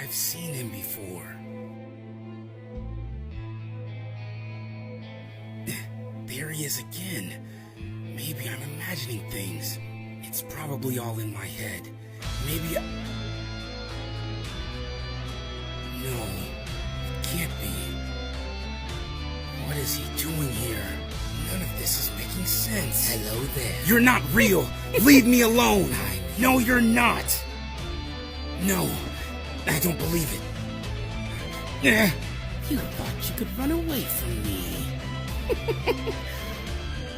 I've seen him before. There he is again. Maybe I'm imagining things. It's probably all in my head. Maybe No, it can't be. What is he doing here? None of this is making sense. Hello there. You're not real. Leave me alone. No, you're not. No, I don't believe it. You thought you could run away from me.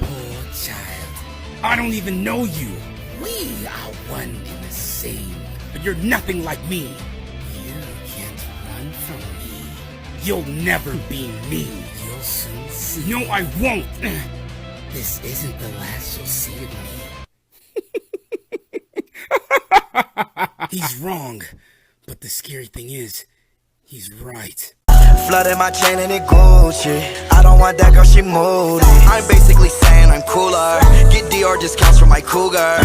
Poor child. I don't even know you. We are one and the same. But you're nothing like me. You can't run from me. You'll never be me. You'll soon see. No, I won't. This isn't the last you'll see of me. He's wrong. But the scary thing is, he's right. Flooded my chain and it Gucci. I don't want that girl, she moody. I'm basically saying I'm cooler. Get Dior discounts for my cougar.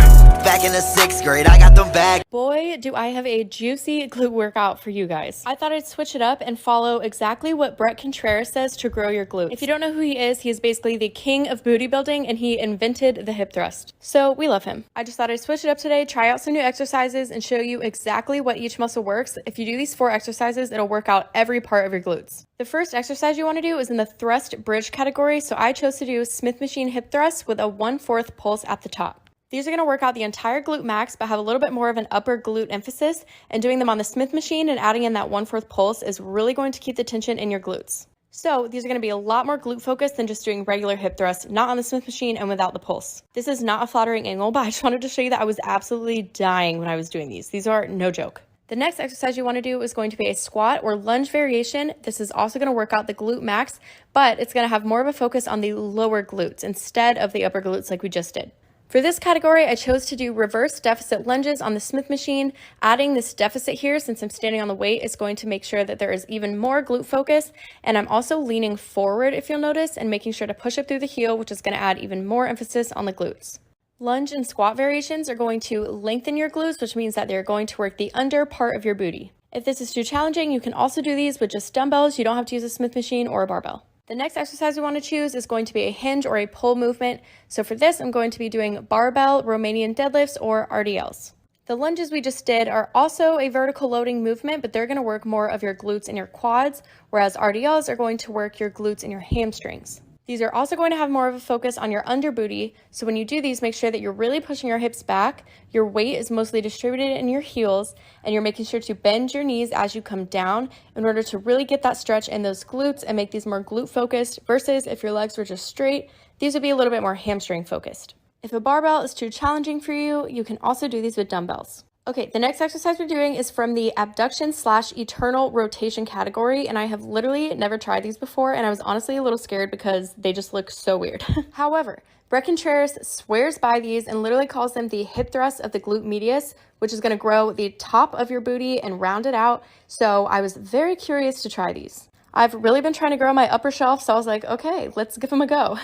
Back in the 6th grade, I got them back. Boy, do I have a juicy glute workout for you guys. I thought I'd switch it up and follow exactly what Brett Contreras says to grow your glutes. If you don't know who he is basically the king of booty building, and he invented the hip thrust. So we love him. I just thought I'd switch it up today, try out some new exercises, and show you exactly what each muscle works. If you do these 4 exercises, it'll work out every part of your glutes. The first exercise you want to do is in the thrust bridge category, so I chose to do Smith machine hip thrust with a 1/4 pulse at the top. These are going to work out the entire glute max, but have a little bit more of an upper glute emphasis, and doing them on the Smith machine and adding in that 1/4 pulse is really going to keep the tension in your glutes. So these are going to be a lot more glute focused than just doing regular hip thrusts, not on the Smith machine and without the pulse. This is not a flattering angle, but I just wanted to show you that I was absolutely dying when I was doing these. These are no joke. The next exercise you want to do is going to be a squat or lunge variation. This is also going to work out the glute max, but it's going to have more of a focus on the lower glutes instead of the upper glutes like we just did. For this category, I chose to do reverse deficit lunges on the Smith machine. Adding this deficit here, since I'm standing on the weight, is going to make sure that there is even more glute focus. And I'm also leaning forward, if you'll notice, and making sure to push up through the heel, which is going to add even more emphasis on the glutes. Lunge and squat variations are going to lengthen your glutes, which means that they're going to work the under part of your booty. If this is too challenging, you can also do these with just dumbbells. You don't have to use a Smith machine or a barbell. The next exercise we want to choose is going to be a hinge or a pull movement. So for this, I'm going to be doing barbell Romanian deadlifts or RDLs. The lunges we just did are also a vertical loading movement, but they're going to work more of your glutes and your quads, whereas RDLs are going to work your glutes and your hamstrings. These are also going to have more of a focus on your under booty, so when you do these, make sure that you're really pushing your hips back, your weight is mostly distributed in your heels, and you're making sure to bend your knees as you come down in order to really get that stretch in those glutes and make these more glute focused, versus if your legs were just straight, these would be a little bit more hamstring focused. If a barbell is too challenging for you, you can also do these with dumbbells. Okay, the next exercise we're doing is from the abduction/eternal rotation category, and I have literally never tried these before, and I was honestly a little scared because they just look so weird. However, Brett Contreras swears by these and literally calls them the hip thrust of the glute medius, which is going to grow the top of your booty and round it out, so I was very curious to try these. I've really been trying to grow my upper shelf, so I was like, okay, let's give them a go.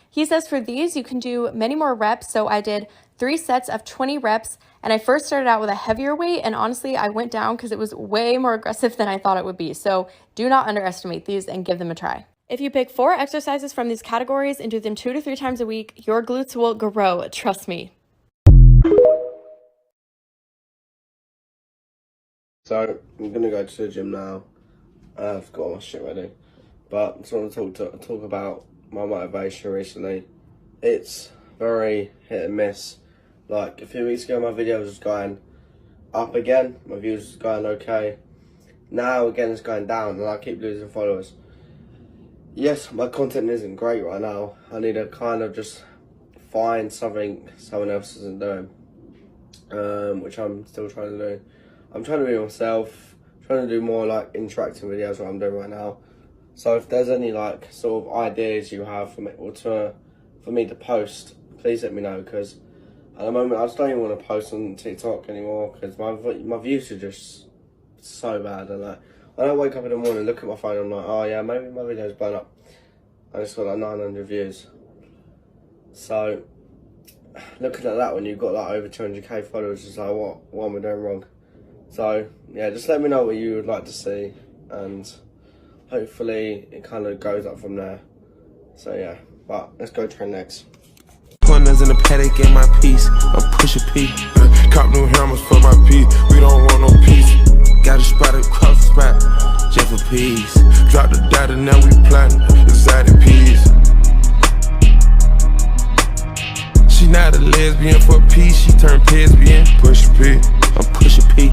He says for these, you can do many more reps, so I did 3 sets of 20 reps, and I first started out with a heavier weight, and honestly, I went down because it was way more aggressive than I thought it would be, so do not underestimate these and give them a try. If you pick 4 exercises from these categories and do them 2 to 3 times a week, your glutes will grow, trust me. So, I'm going to go to the gym now. I've got all my shit ready, but I just want to talk about my motivation recently. It's very hit and miss. Like a few weeks ago, my video was going up again, my views was going okay. Now again, it's going down, and I keep losing followers. Yes, my content isn't great right now. I need to kind of just find something someone else isn't doing, which I'm still trying to do. I'm trying to do it myself. Trying to do more like interactive videos, what I'm doing right now. So if there's any like sort of ideas you have for me or for me to post, please let me know, because at the moment I just don't even want to post on TikTok anymore because my views are just so bad. And like when I wake up in the morning, look at my phone, I'm like, oh yeah, maybe my video's blown up. I just got like 900 views. So looking at that, when you've got like over 200k followers, it's like what am I doing wrong? So yeah, just let me know what you would like to see, and hopefully it kind of goes up from there. So yeah, but let's go train next. Corners in the paddock in my piece. I'm push a P. Cop new hammers for my P. We don't want no peace. Got a spot across the spot, just for peace. Drop the data, now we planting exotic peas. She not a lesbian for peace, she turned lesbian. Push a P. I'm push a P.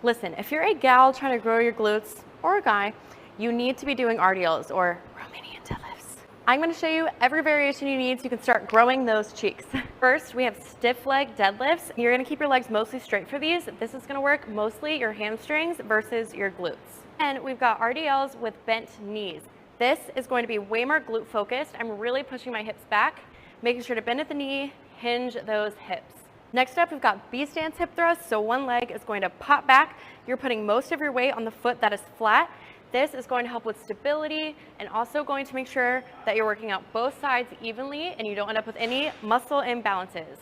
Listen, if you're a gal trying to grow your glutes, or a guy, you need to be doing RDLs, or Romanian deadlifts. I'm gonna show you every variation you need so you can start growing those cheeks. First, we have stiff leg deadlifts. You're gonna keep your legs mostly straight for these. This is gonna work mostly your hamstrings versus your glutes. And we've got RDLs with bent knees. This is going to be way more glute focused. I'm really pushing my hips back, making sure to bend at the knee, hinge those hips. Next up, we've got B-stance hip thrusts. So one leg is going to pop back. You're putting most of your weight on the foot that is flat. This is going to help with stability and also going to make sure that you're working out both sides evenly and you don't end up with any muscle imbalances.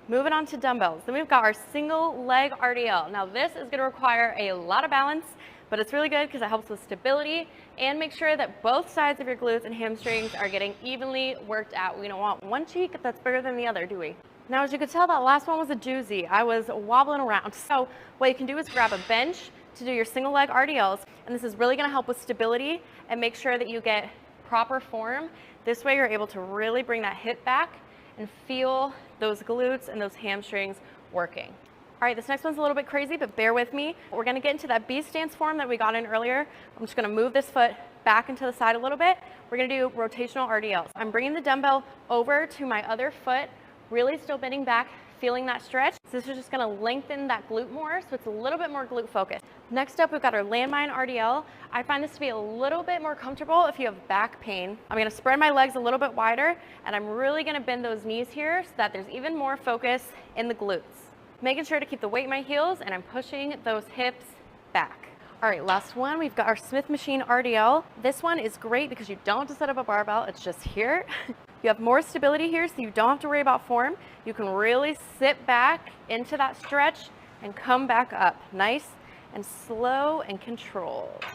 Moving on to dumbbells. Then we've got our single leg RDL. Now this is going to require a lot of balance, but it's really good because it helps with stability and make sure that both sides of your glutes and hamstrings are getting evenly worked out. We don't want one cheek that's bigger than the other, do we? Now, as you could tell, that last one was a doozy. I was wobbling around. So what you can do is grab a bench to do your single leg RDLs, and this is really gonna help with stability and make sure that you get proper form. This way you're able to really bring that hip back and feel those glutes and those hamstrings working. All right, this next one's a little bit crazy, but bear with me. We're gonna get into that B stance form that we got in earlier. I'm just gonna move this foot back into the side a little bit. We're gonna do rotational RDLs. I'm bringing the dumbbell over to my other foot, really still bending back, feeling that stretch. So this is just gonna lengthen that glute more, so it's a little bit more glute focused. Next up, we've got our landmine RDL. I find this to be a little bit more comfortable if you have back pain. I'm gonna spread my legs a little bit wider, and I'm really gonna bend those knees here so that there's even more focus in the glutes. Making sure to keep the weight in my heels, and I'm pushing those hips back. All right, last one, we've got our Smith machine RDL. This one is great because you don't have to set up a barbell, it's just here. You have more stability here, so you don't have to worry about form. You can really sit back into that stretch and come back up. Nice and slow and controlled.